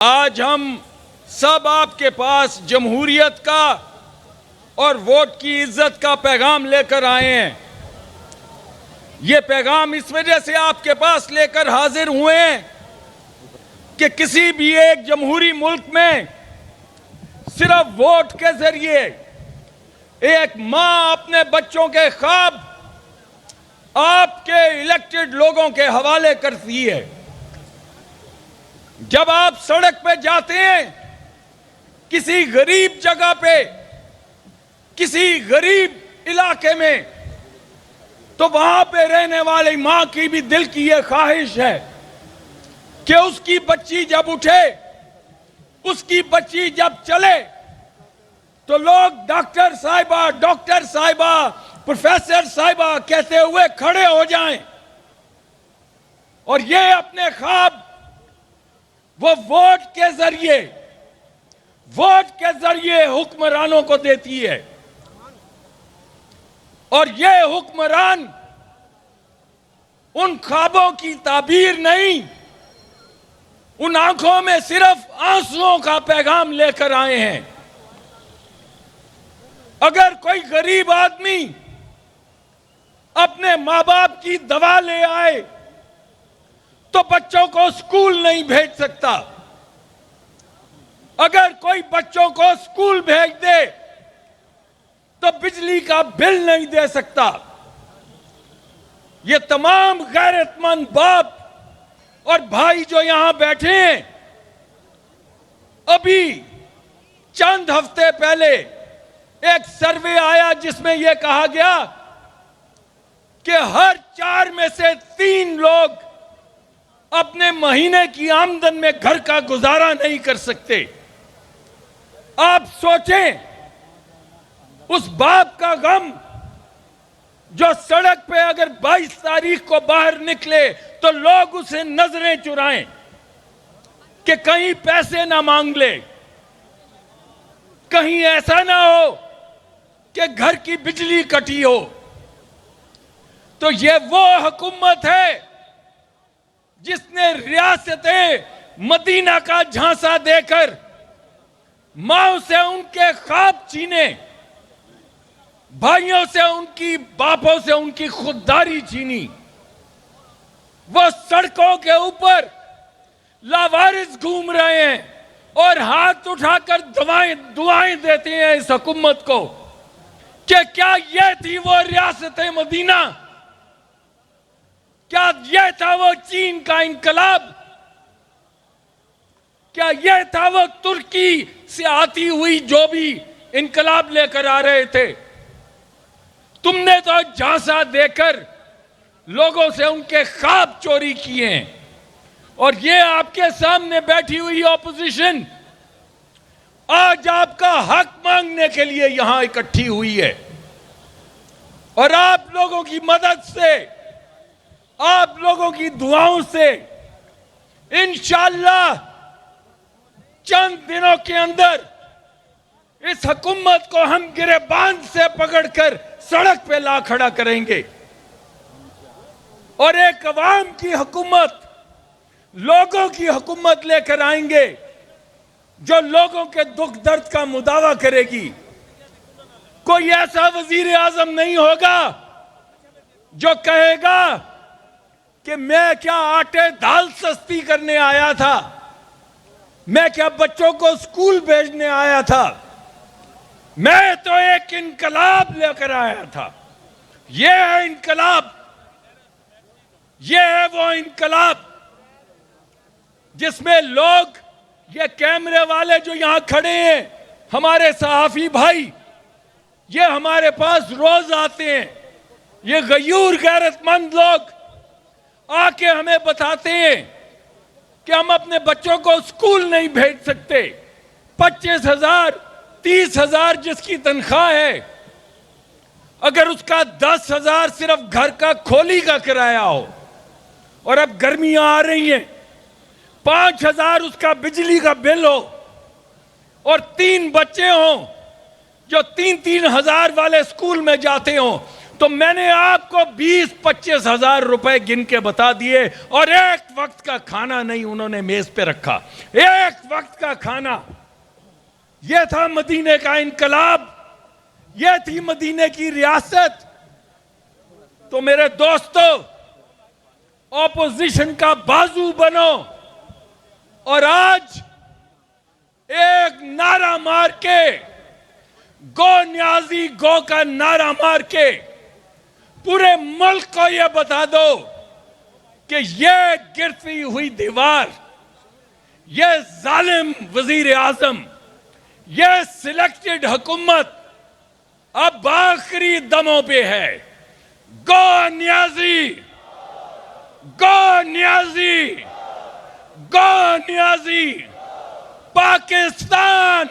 आज हम सब आपके पास जमहूरियत का और वोट की इज्जत का पैगाम लेकर आए हैं। ये पैगाम इस वजह से आपके पास लेकर हाजिर हुए हैं कि किसी भी एक जमहूरी मुल्क में सिर्फ वोट के जरिए एक मां अपने बच्चों के ख्वाब आपके इलेक्टेड लोगों के हवाले करती है। जब आप सड़क पे जाते हैं किसी गरीब जगह पे, किसी गरीब इलाके में, तो वहां पे रहने वाली मां की भी दिल की यह ख्वाहिश है कि उसकी बच्ची जब उठे, उसकी बच्ची जब चले, तो लोग डॉक्टर साहिबा, प्रोफेसर साहिबा कहते हुए खड़े हो जाएं और ये अपने ख्वाब वो वोट के जरिए हुक्मरानों को देती है। और ये हुक्मरान उन ख्वाबों की ताबीर नहीं, उन आंखों में सिर्फ आंसुओं का पैगाम लेकर आए हैं। अगर कोई गरीब आदमी अपने मां बाप की दवा ले आए तो बच्चों को स्कूल नहीं भेज सकता। अगर कोई बच्चों को स्कूल भेज दे तो बिजली का बिल नहीं दे सकता। ये तमाम गैरतमंद बाप और भाई जो यहां बैठे हैं, अभी चंद हफ्ते पहले एक सर्वे आया जिसमें यह कहा गया कि हर 4 में से 3 लोग अपने महीने की आमदन में घर का गुजारा नहीं कर सकते। आप सोचें उस बाप का गम जो सड़क पे अगर 22 तारीख को बाहर निकले तो लोग उसे नजरें चुराएं कि कहीं पैसे ना मांग ले, कहीं ऐसा ना हो कि घर की बिजली कटी हो। तो ये वो हुकूमत है जिसने रियासते मदीना का झांसा देकर मां से उनके ख्वाब छीने, भाइयों से उनकी, बापों से उनकी खुददारी छीनी। वो सड़कों के ऊपर लावारिस घूम रहे हैं और हाथ उठाकर दुआएं देते हैं इस हुकूमत को कि क्या यह थी वो रियासत मदीना, क्या यह था वो चीन का इनकलाब, क्या यह था वो तुर्की से आती हुई जो भी इनकलाब लेकर आ रहे थे। तुमने तो झांसा देकर लोगों से उनके ख्वाब चोरी किए हैं। और ये आपके सामने बैठी हुई ऑपोजिशन आज आपका हक मांगने के लिए यहां इकट्ठी हुई है। और आप लोगों की मदद से, आप लोगों की दुआओं से इंशाअल्लाह चंद दिनों के अंदर इस हुकूमत को हम गिरेबान से पकड़कर सड़क पे ला खड़ा करेंगे और एक अवाम की हुकूमत, लोगों की हुकूमत लेकर आएंगे जो लोगों के दुख दर्द का मुदावा करेगी। कोई ऐसा वजीर आजम नहीं होगा जो कहेगा कि मैं क्या आटे दाल सस्ती करने आया था, मैं क्या बच्चों को स्कूल भेजने आया था, मैं तो एक इनकलाब लेकर आया था। यह है इनकलाब, यह है वो इनकलाब जिसमें लोग, ये कैमरे वाले जो यहां खड़े हैं, हमारे सहाफी भाई, ये हमारे पास रोज आते हैं, ये गयूर गैरतमंद लोग आके हमें बताते हैं कि हम अपने बच्चों को स्कूल नहीं भेज सकते। 25,000 30,000 जिसकी तनख्वाह है, अगर उसका 10,000 सिर्फ घर का खोली का किराया हो और अब गर्मियां आ रही हैं, 5,000 उसका बिजली का बिल हो और 3 बच्चे हों जो 3-3 हजार वाले स्कूल में जाते हों, तो मैंने आपको 20-25 हजार रुपए गिन के बता दिए और एक वक्त का खाना नहीं उन्होंने मेज पे रखा। एक वक्त का खाना। यह था मदीने का इनकलाब, यह थी मदीने की रियासत। तो मेरे दोस्तों, ऑपोजिशन का बाजू बनो और आज एक नारा मार के, गो न्याजी गो का नारा मार के पूरे मुल्क को यह बता दो कि यह गिरती हुई दीवार, यह जालिम वजीर आजम, यह सिलेक्टेड हुकूमत अब आखिरी दमों पे है। गो न्याजी, गो न्याजी, गो न्याजी। पाकिस्तान